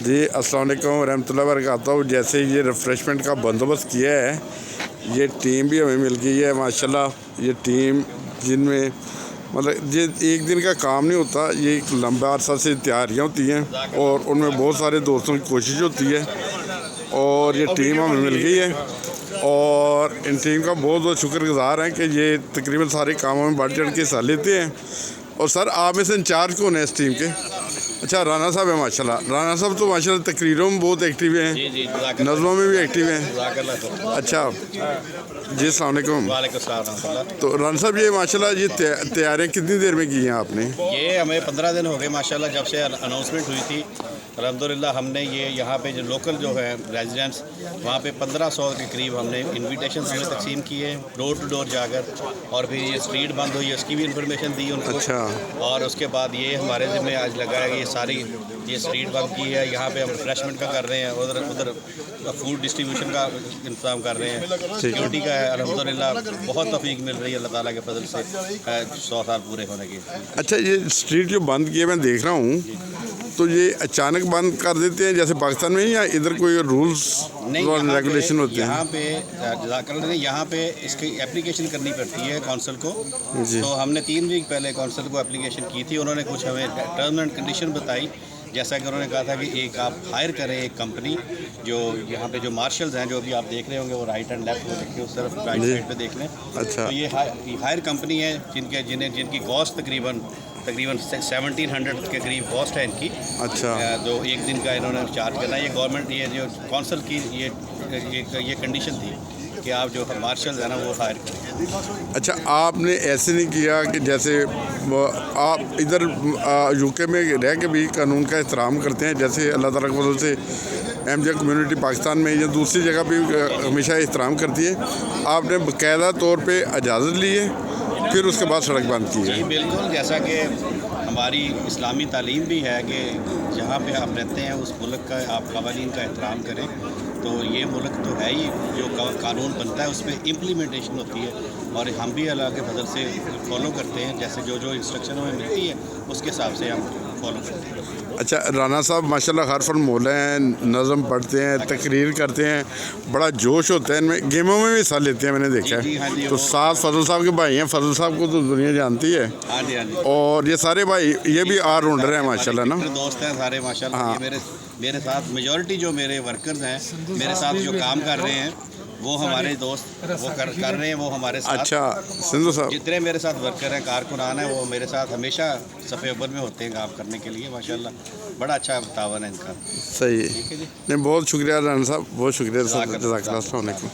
जी अस्सलाम वालेकुम रहमतुल्लाहि व बरकातहू। जैसे ये रिफ़्रेशमेंट का बंदोबस्त किया है, ये टीम भी हमें मिल गई है माशाल्लाह। ये टीम जिनमें मतलब ये एक दिन का काम नहीं होता, ये एक लंबा अरसा से तैयारियाँ होती हैं और उनमें बहुत सारे दोस्तों की कोशिश होती है और ये टीम हमें मिल गई है और इन टीम का बहुत बहुत शुक्रगुज़ार हैं कि ये तकरीबन सारे कामों में बढ़ चढ़ के हिस्सा लेते हैं। और सर, आप में से इंचार्ज कौन है इस टीम के? अच्छा, राना साहब है माशाल्लाह। राना साहब तो माशाल्लाह तकरीरों में बहुत एक्टिव हैं, नज़मों में भी एक्टिव हैं। अच्छा जी, अस्सलाम वालेकुम। तो राना साहब, ये माशाल्लाह ये तैयारियाँ कितनी देर में की हैं आपने? ये हमें 15 दिन हो गए माशाल्लाह, जब से अनाउंसमेंट हुई थी। अल्हम्दुलिल्लाह हमने ये यहाँ पे जो लोकल जो है रेजिडेंट्स, वहाँ पे 1500 के करीब हमने इन्विटेशन हमें तकसीम किए डोर टू डोर जाकर। और फिर ये स्ट्रीट बंद हुई, उसकी भी इंफॉर्मेशन दी उनको। अच्छा। और उसके बाद ये हमारे ज़िम्मे आज लगा है कि ये सारी ये स्ट्रीट बंद की है, यहाँ पे हम रिफ्रेशमेंट का कर रहे हैं, उधर फूड डिस्ट्रीब्यूशन का इंतजाम कर रहे हैं, सिक्योरिटी का है। अल्हम्दुलिल्लाह बहुत तौफीक मिल रही है अल्लाह ताला के फजल से 100 साल पूरे होने की। अच्छा, ये स्ट्रीट जो बंद किए मैं देख रहा हूँ, तो ये अचानक बंद कर देते हैं जैसे पाकिस्तान में, या इधर कोई रूल्स और रेगुलेशन होते हैं? यहाँ पे इसकी एप्लीकेशन करनी पड़ती है कौंसल को। तो हमने 3 वीक पहले कौंसल को एप्लीकेशन की थी। उन्होंने कुछ हमें टर्म एंड कंडीशन बताई, जैसा कि उन्होंने कहा था कि एक आप हायर करें एक कंपनी, जो यहाँ पे जो मार्शल्स हैं जो अभी आप देख रहे होंगे वो राइट एंड लेफ्ट हो देखिए, उस तरफ राइट साइड पे देख लें। अच्छा। तो ये हायर कंपनी है जिनकी कॉस्ट तकरीबन 1700 के करीब कॉस्ट है इनकी। अच्छा। जो एक दिन का इन्होंने चार्ज करना, ये गवर्नमेंट ये जो कौंसल की ये कंडीशन थी कि आप जो मार्शल है ना वो हायर करें। अच्छा, आपने ऐसे नहीं किया कि जैसे आप इधर यूके में रह के भी कानून का एहतराम करते हैं, जैसे अल्लाह ताला की वजह से एमजे कम्युनिटी पाकिस्तान में या दूसरी जगह भी हमेशा एहतराम करती है, आपने बाकायदा तौर पे इजाज़त ली है फिर उसके बाद सड़क बंद की है? जी बिल्कुल, जैसा कि हमारी इस्लामी तालीम भी है कि जहाँ पे आप रहते हैं उस मुल्क का आप कवानीन का एहतराम करें। तो ये मुल्क तो है ही, जो कानून बनता है उसमें इम्प्लीमेंटेशन होती है और हम भी अल्लाह के फजल से फॉलो करते हैं, जैसे जो जो इंस्ट्रक्शन हमें मिलती है उसके हिसाब से हम फॉलो करते हैं। अच्छा, राना साहब माशाल्लाह हर फन मोले हैं, नज़म पढ़ते हैं, तकरीर करते हैं, बड़ा जोश होता है इनमें, गेमों में भी हिस्सा लेते हैं, मैंने देखा है। हाँ जी, तो साथ फजल साहब के भाई हैं, फजल साहब को तो दुनिया जानती है। हाँ जी, हाँ जी। और ये सारे भाई ये भी ऑलराउंडर हैं माशाल्लाह ना? दोस्त हैं सारे माशाल्लाह। हाँ। ये मेरे साथ मेजॉरिटी जो मेरे वर्कर्स हैं, मेरे साथ जो काम कर रहे हैं वो हमारे दोस्त वो कर रहे हैं, वो हमारे साथ। अच्छा, सिंधु साहब जितने मेरे साथ वर्कर हैं, कारकुनान हैं, वो मेरे साथ हमेशा सफ़े अव्वल में होते हैं काम करने के लिए माशाल्लाह। बड़ा अच्छा तावन है इनका। सही है। नहीं, बहुत शुक्रिया राना साहब, बहुत शुक्रिया सर। जज़ाकल्लाह। अस्सलाम वालेकुम।